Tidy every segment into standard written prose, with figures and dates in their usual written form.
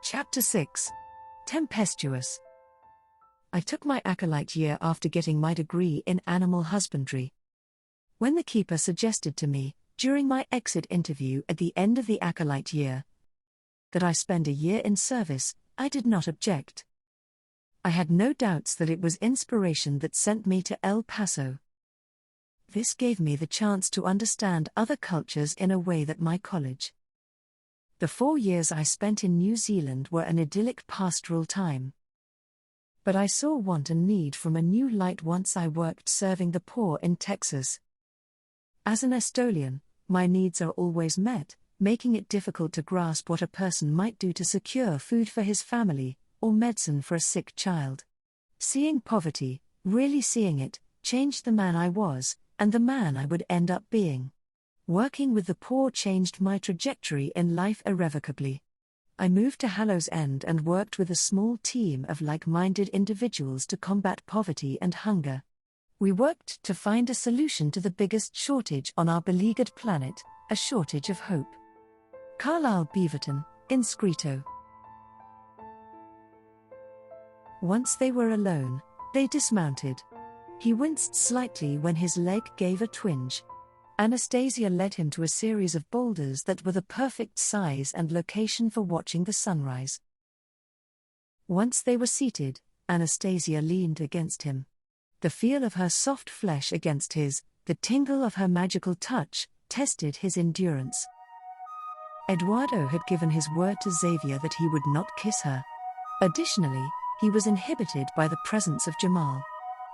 Chapter 6. Tempestuous. I took my acolyte year after getting my degree in animal husbandry. When the keeper suggested to me, during my exit interview at the end of the acolyte year, that I spend a year in service, I did not object. I had no doubts that it was inspiration that sent me to El Paso. This gave me the chance to understand other cultures in a way that my college. The 4 years I spent in New Zealand were an idyllic pastoral time. But I saw want and need from a new light once I worked serving the poor in Texas. As an Estolian, my needs are always met, making it difficult to grasp what a person might do to secure food for his family, or medicine for a sick child. Seeing poverty, really seeing it, changed the man I was, and the man I would end up being. Working with the poor changed my trajectory in life irrevocably. I moved to Hallows End and worked with a small team of like-minded individuals to combat poverty and hunger. We worked to find a solution to the biggest shortage on our beleaguered planet, a shortage of hope. Carlyle Beaverton, Inscrito. Once they were alone, they dismounted. He winced slightly when his leg gave a twinge. Anastasia led him to a series of boulders that were the perfect size and location for watching the sunrise. Once they were seated, Anastasia leaned against him. The feel of her soft flesh against his, the tingle of her magical touch, tested his endurance. Eduardo had given his word to Xavier that he would not kiss her. Additionally, he was inhibited by the presence of Jamal.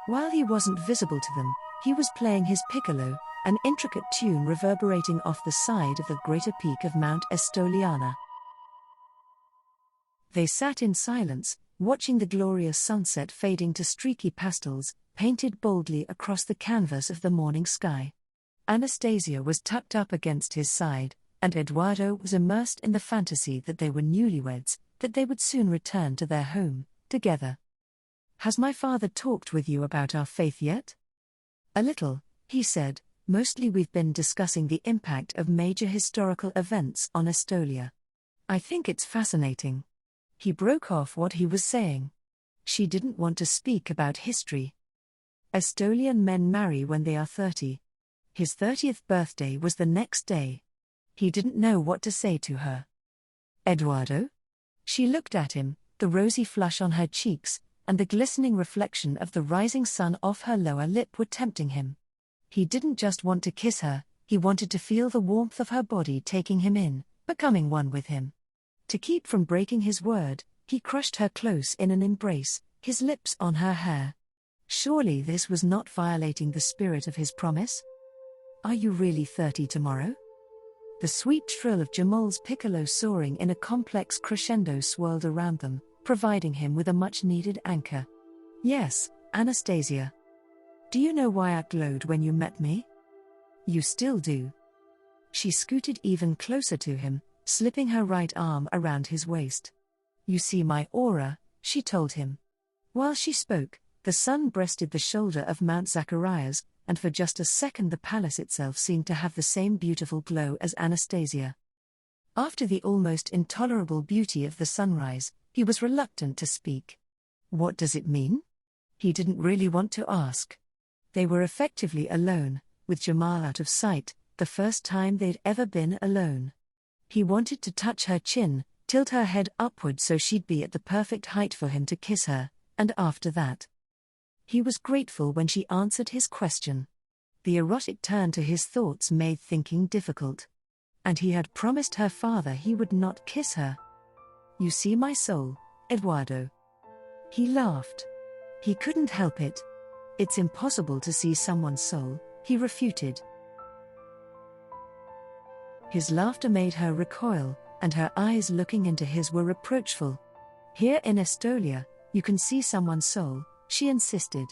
While he wasn't visible to them, he was playing his piccolo, an intricate tune reverberating off the side of the greater peak of Mount Estoliana. They sat in silence, watching the glorious sunset fading to streaky pastels, painted boldly across the canvas of the morning sky. Anastasia was tucked up against his side, and Eduardo was immersed in the fantasy that they were newlyweds, that they would soon return to their home, together. "Has my father talked with you about our faith yet?" "A little," he said. "Mostly we've been discussing the impact of major historical events on Estolia. I think it's fascinating." He broke off what he was saying. She didn't want to speak about history. Estolian men marry when they are 30. His 30th birthday was the next day. He didn't know what to say to her. "Eduardo?" She looked at him, the rosy flush on her cheeks, and the glistening reflection of the rising sun off her lower lip were tempting him. He didn't just want to kiss her, he wanted to feel the warmth of her body taking him in, becoming one with him. To keep from breaking his word, he crushed her close in an embrace, his lips on her hair. Surely this was not violating the spirit of his promise? "Are you really 30 tomorrow?" The sweet trill of Jamal's piccolo soaring in a complex crescendo swirled around them, providing him with a much-needed anchor. "Yes, Anastasia. Do you know why I glowed when you met me?" "You still do." She scooted even closer to him, slipping her right arm around his waist. "You see my aura," she told him. While she spoke, the sun breasted the shoulder of Mount Zacharias, and for just a second the palace itself seemed to have the same beautiful glow as Anastasia. After the almost intolerable beauty of the sunrise, he was reluctant to speak. What does it mean? He didn't really want to ask. They were effectively alone, with Jamal out of sight, the first time they'd ever been alone. He wanted to touch her chin, tilt her head upward so she'd be at the perfect height for him to kiss her, and after that. He was grateful when she answered his question. The erotic turn to his thoughts made thinking difficult. And he had promised her father he would not kiss her. "You see my soul, Eduardo." He laughed. He couldn't help it. "It's impossible to see someone's soul," he refuted. His laughter made her recoil, and her eyes looking into his were reproachful. "Here in Estolia, you can see someone's soul," she insisted.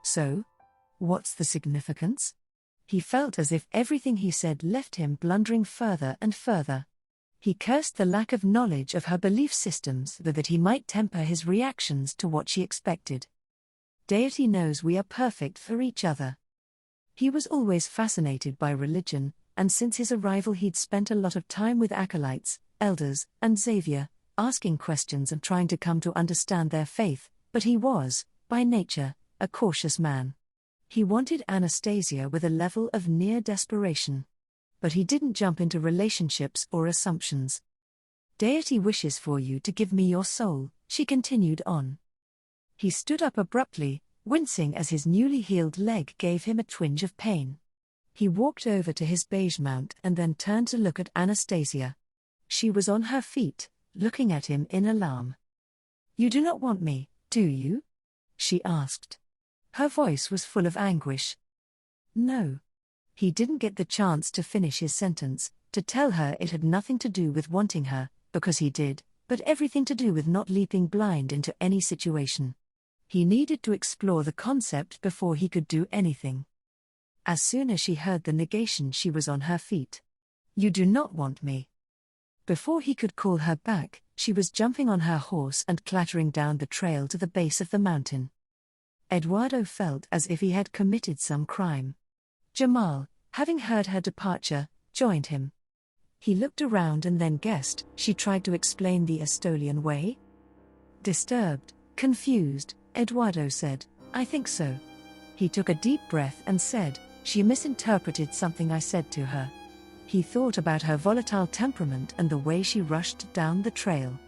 "So? What's the significance?" He felt as if everything he said left him blundering further and further. He cursed the lack of knowledge of her belief systems so that he might temper his reactions to what she expected. "Deity knows we are perfect for each other." He was always fascinated by religion, and since his arrival he'd spent a lot of time with acolytes, elders, and Xavier, asking questions and trying to come to understand their faith, but he was, by nature, a cautious man. He wanted Anastasia with a level of near desperation. But he didn't jump into relationships or assumptions. "Deity wishes for you to give me your soul," she continued on. He stood up abruptly, wincing as his newly healed leg gave him a twinge of pain. He walked over to his beige mount and then turned to look at Anastasia. She was on her feet, looking at him in alarm. "You do not want me, do you?" she asked. Her voice was full of anguish. "No." He didn't get the chance to finish his sentence, to tell her it had nothing to do with wanting her, because he did, but everything to do with not leaping blind into any situation. He needed to explore the concept before he could do anything. As soon as she heard the negation, she was on her feet. "You do not want me." Before he could call her back, she was jumping on her horse and clattering down the trail to the base of the mountain. Eduardo felt as if he had committed some crime. Jamal, having heard her departure, joined him. He looked around and then guessed she tried to explain the Estolian way. Disturbed, confused, Eduardo said, "I think so." He took a deep breath and said, "She misinterpreted something I said to her." He thought about her volatile temperament and the way she rushed down the trail.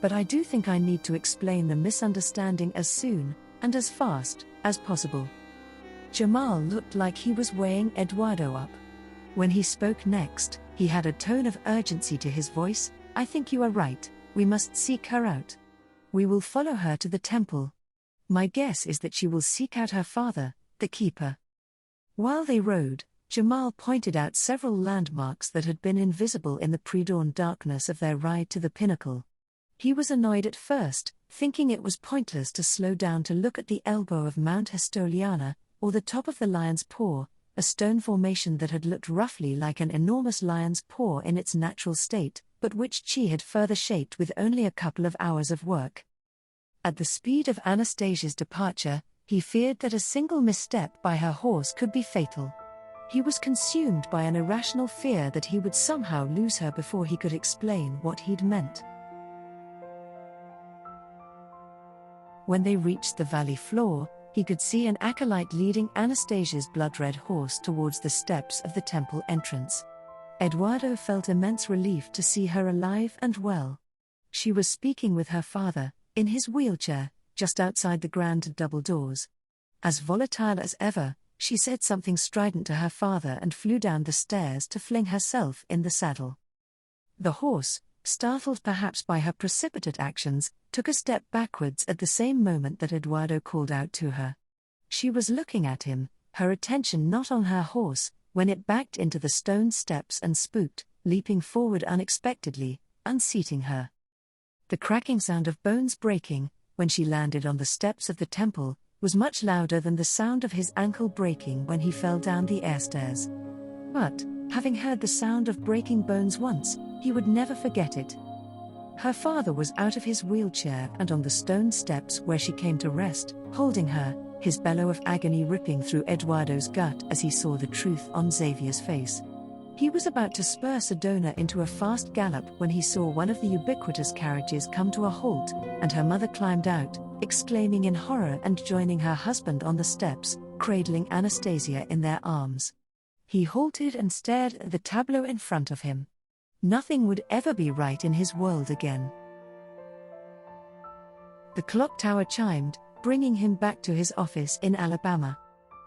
"But I do think I need to explain the misunderstanding as soon, and as fast, as possible." Jamal looked like he was weighing Eduardo up. When he spoke next, he had a tone of urgency to his voice. "I think you are right, we must seek her out. We will follow her to the temple. My guess is that she will seek out her father, the keeper." While they rode, Jamal pointed out several landmarks that had been invisible in the pre-dawn darkness of their ride to the pinnacle. He was annoyed at first, thinking it was pointless to slow down to look at the elbow of Mount Estoliana, or the top of the lion's paw, a stone formation that had looked roughly like an enormous lion's paw in its natural state, but which Chi had further shaped with only a couple of hours of work. At the speed of Anastasia's departure, he feared that a single misstep by her horse could be fatal. He was consumed by an irrational fear that he would somehow lose her before he could explain what he'd meant. When they reached the valley floor, he could see an acolyte leading Anastasia's blood-red horse towards the steps of the temple entrance. Eduardo felt immense relief to see her alive and well. She was speaking with her father, in his wheelchair, just outside the grand double doors. As volatile as ever, she said something strident to her father and flew down the stairs to fling herself in the saddle. The horse, startled perhaps by her precipitate actions, took a step backwards at the same moment that Eduardo called out to her. She was looking at him, her attention not on her horse, when it backed into the stone steps and spooked, leaping forward unexpectedly, unseating her. The cracking sound of bones breaking, when she landed on the steps of the temple, was much louder than the sound of his ankle breaking when he fell down the airstairs. But, having heard the sound of breaking bones once, he would never forget it. Her father was out of his wheelchair and on the stone steps where she came to rest, holding her, his bellow of agony ripping through Eduardo's gut as he saw the truth on Xavier's face. He was about to spur Sedona into a fast gallop when he saw one of the ubiquitous carriages come to a halt, and her mother climbed out, exclaiming in horror and joining her husband on the steps, cradling Anastasia in their arms. He halted and stared at the tableau in front of him. Nothing would ever be right in his world again. The clock tower chimed, bringing him back to his office in Alabama.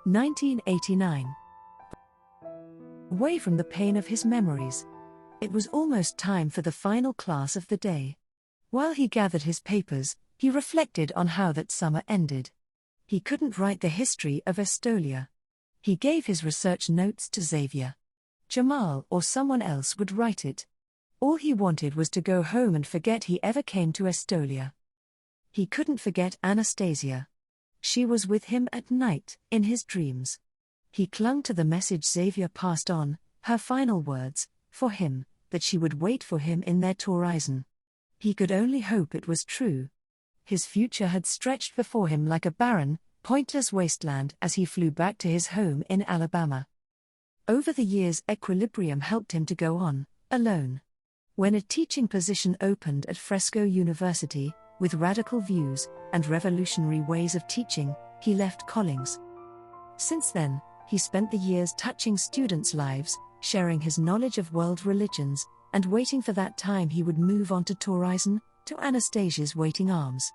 1989. Away from the pain of his memories. It was almost time for the final class of the day. While he gathered his papers, he reflected on how that summer ended. He couldn't write the history of Estolia. He gave his research notes to Xavier. Jamal or someone else would write it. All he wanted was to go home and forget he ever came to Estolia. He couldn't forget Anastasia. She was with him at night, in his dreams. He clung to the message Xavier passed on, her final words, for him, that she would wait for him in their horizon. He could only hope it was true. His future had stretched before him like a barren, pointless wasteland as he flew back to his home in Alabama. Over the years, equilibrium helped him to go on, alone. When a teaching position opened at Fresco University, with radical views and revolutionary ways of teaching, he left Collings. Since then, he spent the years touching students' lives, sharing his knowledge of world religions, and waiting for that time he would move on to Torreisen, to Anastasia's waiting arms.